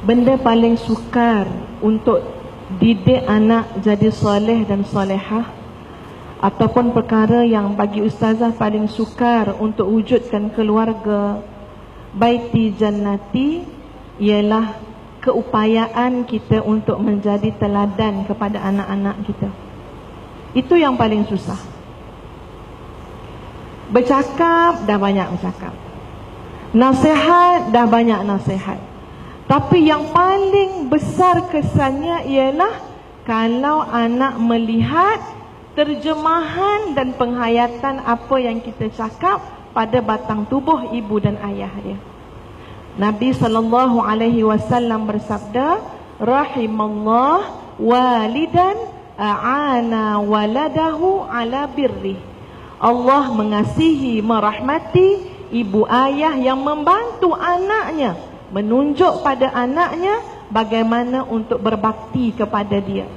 benda paling sukar untuk didik anak jadi soleh dan solehah, ataupun perkara yang bagi ustazah paling sukar untuk wujudkan keluarga baiti jannati, ialah keupayaan kita untuk menjadi teladan kepada anak-anak kita. Itu yang paling susah. Bercakap dah banyak bercakap, nasihat dah banyak nasihat, tapi yang paling besar kesannya ialah kalau anak melihat terjemahan dan penghayatan apa yang kita cakap pada batang tubuh ibu dan ayah dia. Nabi SAW bersabda, rahimallah walidan a'ana waladahu ala birri. Allah mengasihi, merahmati ibu ayah yang membantu anaknya, menunjuk pada anaknya bagaimana untuk berbakti kepada dia.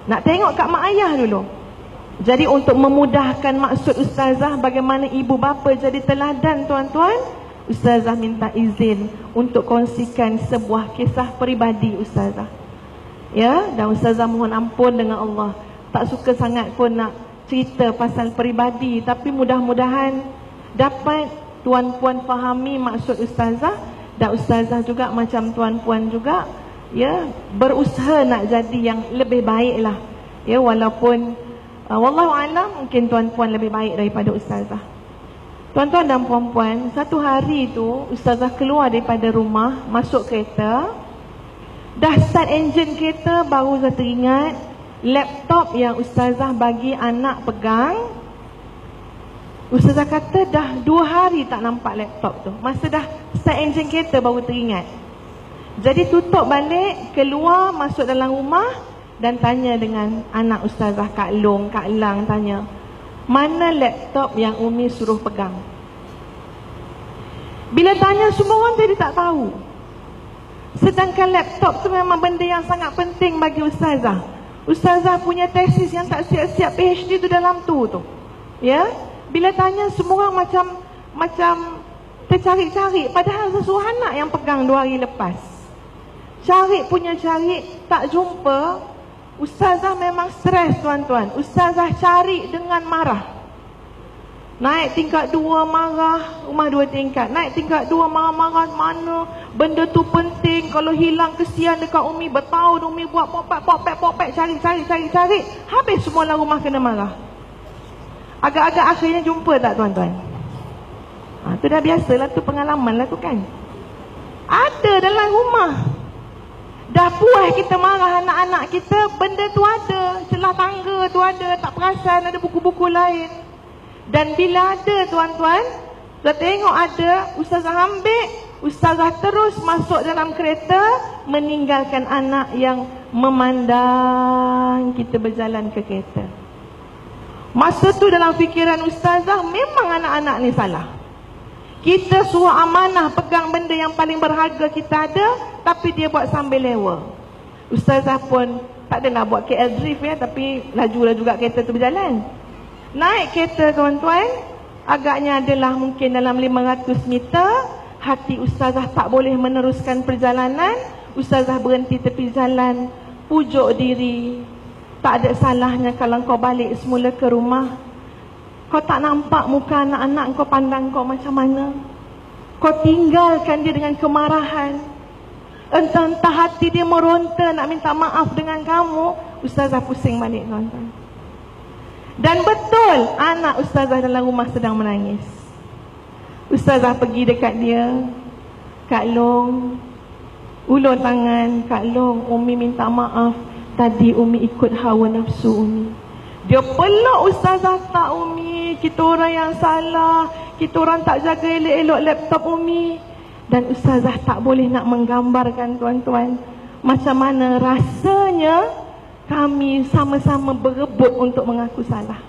Nak tengok kat mak ayah dulu. Jadi untuk memudahkan maksud ustazah bagaimana ibu bapa jadi teladan, tuan-tuan, ustazah minta izin untuk kongsikan sebuah kisah peribadi ustazah. Ya, dan ustazah mohon ampun dengan Allah, tak suka sangat pun nak cerita pasal peribadi, tapi mudah-mudahan dapat tuan-puan fahami maksud ustazah, dan ustazah juga macam tuan-puan juga, ya, berusaha nak jadi yang lebih baik lah, ya, walaupun wallahu alam mungkin tuan-puan lebih baik daripada ustazah. Tuan-tuan dan puan-puan, satu hari tu ustazah keluar daripada rumah, masuk kereta, dah start enjin kereta, baru saya teringat laptop yang ustazah bagi anak pegang. Ustazah kata dah 2 hari tak nampak laptop tu. Masa dah start enjin kereta baru teringat. Jadi tutup balik, keluar, masuk dalam rumah dan tanya dengan anak ustazah, Kak Long, Kak Lang, tanya, mana laptop yang Umi suruh pegang? Bila tanya semua orang jadi tak tahu. Sedangkan laptop tu memang benda yang sangat penting bagi ustazah. Ustazah punya tesis yang tak siap-siap PhD tu dalam tu. Ya? Bila tanya semua orang macam tercari-cari, padahal sesuatu anak yang pegang 2 hari lepas. Cari punya cari, tak jumpa. Ustazah memang stres, tuan-tuan. Ustazah cari dengan marah. Naik tingkat 2 marah, rumah 2 tingkat. Naik tingkat 2 marah-marah, mana benda tu penting, kalau hilang kesian dekat Umi, bertahun Umi buat popek, cari. Habis semua lah rumah kena marah. Agak-agak akhirnya jumpa tak, tuan-tuan? Tu dah biasalah tu, pengalaman lah tu kan. Ada dalam rumah. Dah puas kita marah anak-anak kita, benda tu ada, celah tangga tu ada, tak perasan ada buku-buku lain. Dan bila ada, tuan-tuan, dah tengok ada, ustazah ambil, ustazah terus masuk dalam kereta, meninggalkan anak yang memandang kita berjalan ke kereta. Masa tu dalam fikiran ustazah, memang anak-anak ni salah. Kita suruh amanah pegang benda yang paling berharga kita ada, tapi dia buat sambil lewa. Ustazah pun tak adalah buat KL drift ya, tapi lajulah juga kereta tu berjalan. Naik kereta, tuan-tuan, agaknya adalah mungkin dalam 500 meter, hati ustazah tak boleh meneruskan perjalanan. Ustazah berhenti tepi jalan, pujuk diri. Tak ada salahnya kalau kau balik semula ke rumah. Kau tak nampak muka anak-anak kau, pandang kau macam mana. Kau tinggalkan dia dengan kemarahan. Entah-entah hati dia meronta nak minta maaf dengan kamu. Ustazah pusing balik, tuan-tuan. Dan betul, anak ustazah dalam rumah sedang menangis. Ustazah pergi dekat dia, Kak Long, ulur tangan, Kak Long, Umi minta maaf, tadi Umi ikut hawa nafsu Umi. Dia peluk ustazah, tak Umi, kita orang yang salah, kita orang tak jaga elok-elok laptop Umi. Dan ustazah tak boleh nak menggambarkan, tuan-tuan, macam mana rasanya kami sama-sama berebut untuk mengaku salah.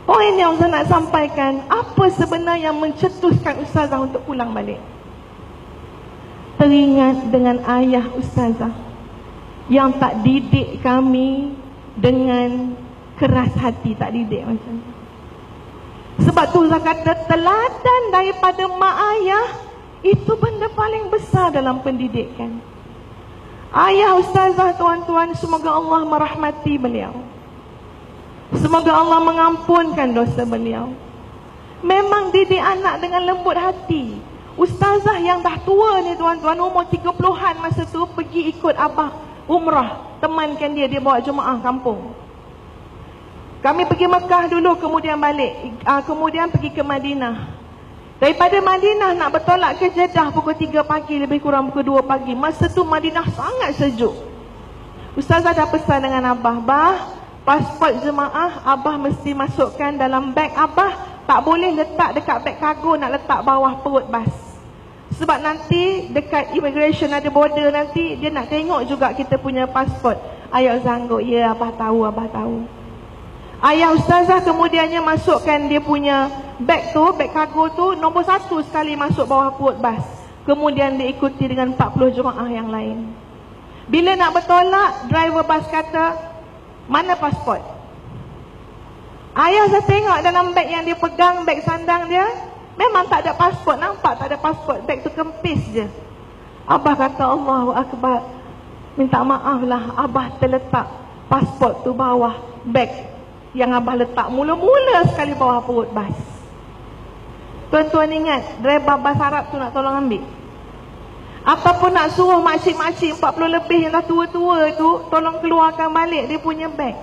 Poin yang saya nak sampaikan, apa sebenarnya yang mencetuskan ustazah untuk pulang balik? Teringat dengan ayah ustazah yang tak didik kami dengan keras hati, tak didik macam tu. Sebab tu saya kata teladan daripada mak ayah Itu benda paling besar dalam pendidikan. Ayah ustazah, tuan-tuan, semoga Allah merahmati beliau. Semoga Allah mengampunkan dosa beliau. Memang didik anak dengan lembut hati. Ustazah yang dah tua ni tuan-tuan, umur 30-an masa tu, pergi ikut abah umrah. Temankan dia bawa jemaah kampung. Kami pergi Mekah dulu, kemudian balik. Kemudian pergi ke Madinah. Daripada Madinah nak bertolak ke Jeddah pukul 3 pagi, lebih kurang pukul 2 pagi. Masa tu Madinah sangat sejuk. Ustazah dah pesan dengan abah, "Bah, pasport jemaah abah mesti masukkan dalam beg abah. Tak boleh letak dekat beg kargo, nak letak bawah perut bas. Sebab nanti dekat immigration ada border nanti, dia nak tengok juga kita punya pasport." Ayah sanggup, "Ya, abah tahu, abah tahu." Ayah ustazah kemudiannya masukkan dia punya beg tu, beg kargo tu, nombor 1 sekali masuk bawah perut bas. Kemudian diikuti dengan 40 jemaah yang lain. Bila nak bertolak, driver bas kata, "Mana pasport?" Ayah saya tengok dalam beg yang dia pegang, beg sandang dia, memang tak ada pasport. Nampak tak ada pasport, beg tu kempis je. Abah kata, "Allahu Akbar, minta maaf lah, abah terletak pasport tu bawah beg yang abah letak mula-mula sekali bawah perut bas." Tuan-tuan ingat, driver bas Arab tu nak tolong ambil, ataupun nak suruh makcik-makcik 40 lebih yang dah tua-tua tu tolong keluarkan balik dia punya beg.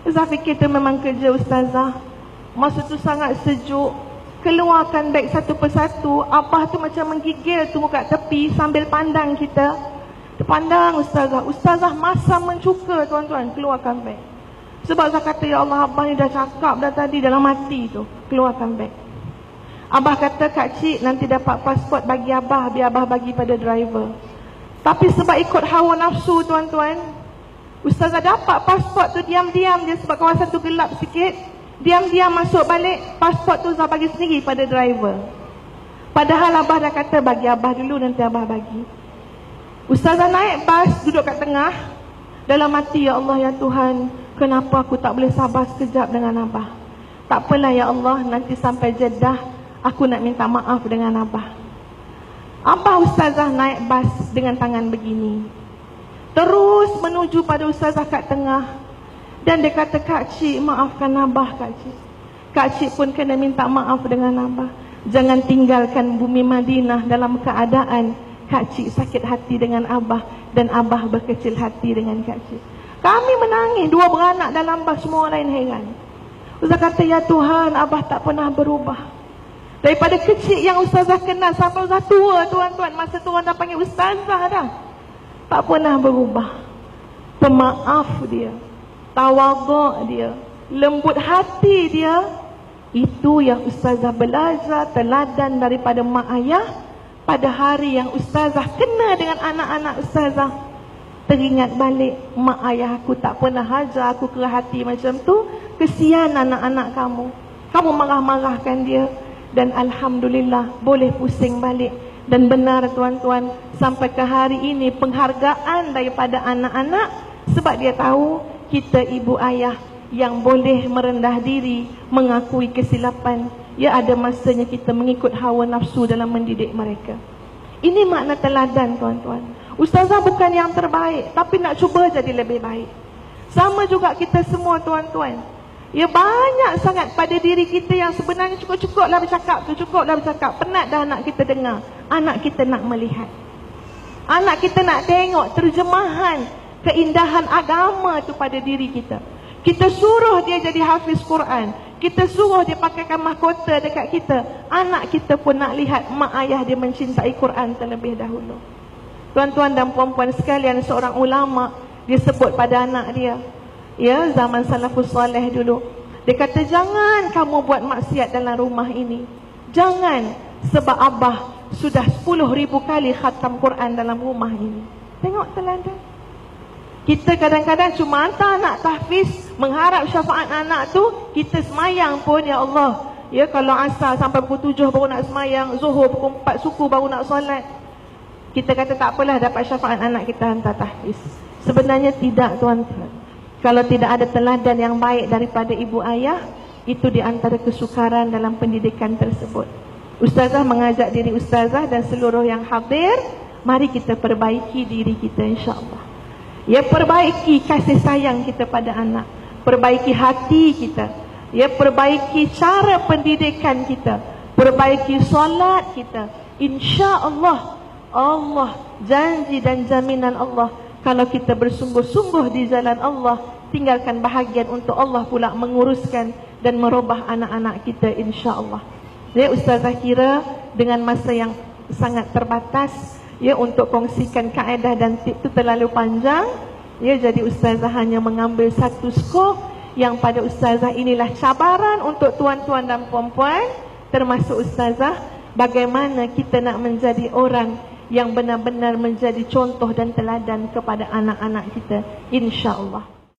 Saya fikir tu memang kerja ustazah. Masa tu sangat sejuk, keluarkan beg satu persatu. Abah tu macam menggigil tunggu kat tepi sambil pandang kita. Dia pandang ustazah. Ustazah masa mencuka tuan-tuan, keluarkan beg. Sebab saya kata, "Ya Allah, abah ni dah cakap dah tadi dalam hati tu, keluarkan beg." Abah kata, "Kak Cik, nanti dapat pasport bagi abah, biar abah bagi pada driver." Tapi sebab ikut hawa nafsu tuan-tuan, ustazah dapat pasport tu diam-diam dia, sebab kawasan tu gelap sikit. Diam-diam masuk balik, pasport tu saya bagi sendiri pada driver. Padahal abah dah kata, "Bagi abah dulu, nanti abah bagi." Ustazah naik bas, duduk kat tengah. Dalam hati, "Ya Allah, ya Tuhan, kenapa aku tak boleh sabar sekejap dengan abah? Tak apalah ya Allah, nanti sampai Jeddah aku nak minta maaf dengan abah." Abah ustazah naik bas dengan tangan begini, terus menuju pada ustazah kat tengah. Dan dia kata, "Kak Cik, maafkan abah Kak Cik. Kak Cik pun kena minta maaf dengan abah. Jangan tinggalkan bumi Madinah dalam keadaan Kak Cik sakit hati dengan abah dan abah berkecil hati dengan Kak Cik." Kami menangis, dua beranak dalam bas, semua orang lain heran. Ustaz kata, "Ya Tuhan, abah tak pernah berubah. Daripada kecil yang ustazah kenal sampai ustazah tua tuan-tuan, masa tu orang dah panggil ustazah dah, tak pernah berubah. Pemaaf dia, tawaduk dia, lembut hati dia. Itu yang ustazah belajar teladan daripada mak ayah. Pada hari yang ustazah kena dengan anak-anak ustazah, teringat balik, mak ayah aku tak pernah hajar aku ke hati macam tu. Kesian anak-anak kamu, kamu marah-marahkan dia." Dan Alhamdulillah boleh pusing balik. Dan benar tuan-tuan, sampai ke hari ini penghargaan daripada anak-anak, sebab dia tahu kita ibu ayah yang boleh merendah diri, mengakui kesilapan. Ya, ada masanya kita mengikut hawa nafsu dalam mendidik mereka. Ini makna teladan tuan-tuan. Ustazah bukan yang terbaik, tapi nak cuba jadi lebih baik. Sama juga kita semua tuan-tuan. Ya, banyak sangat pada diri kita yang sebenarnya cukup-cukuplah bercakap tu, cukuplah bercakap. Penat dah anak kita dengar, anak kita nak melihat, anak kita nak tengok terjemahan keindahan agama tu pada diri kita. Kita suruh dia jadi hafiz Quran, kita suruh dia pakaikan mahkota dekat kita. Anak kita pun nak lihat mak ayah dia mencintai Quran terlebih dahulu. Tuan-tuan dan puan-puan sekalian, seorang ulama dia sebut pada anak dia, ya, zaman salafus salih dulu, dia kata, "Jangan kamu buat maksiat dalam rumah ini. Jangan, sebab abah sudah 10,000 kali khatam Quran dalam rumah ini." Tengok teladan. Kita kadang-kadang cuma hantar anak tahfiz, mengharap syafaat anak tu. Kita semayang pun, ya Allah, ya, kalau asar sampai pukul 7 baru nak semayang, zuhur pukul 4 suku baru nak solat. Kita kata tak apalah, dapat syafaat anak kita hantar tahfiz. Sebenarnya tidak tuan-tuan. Kalau tidak ada teladan yang baik daripada ibu ayah, itu di antara kesukaran dalam pendidikan tersebut. Ustazah mengajak diri ustazah dan seluruh yang hadir, mari kita perbaiki diri kita insya-Allah. Ya, perbaiki kasih sayang kita pada anak, perbaiki hati kita, ya, perbaiki cara pendidikan kita, perbaiki solat kita. Insya-Allah, Allah janji dan jaminan Allah, kalau kita bersungguh-sungguh di jalan Allah, tinggalkan bahagian untuk Allah pula menguruskan dan merubah anak-anak kita insya-Allah. Ya, ustazah kira dengan masa yang sangat terbatas, ya, untuk kongsikan kaedah dan tip itu terlalu panjang. Ya, jadi ustazah hanya mengambil satu skop yang pada ustazah inilah cabaran untuk tuan-tuan dan puan-puan, termasuk ustazah, bagaimana kita nak menjadi orang yang benar-benar menjadi contoh dan teladan kepada anak-anak kita insya-Allah.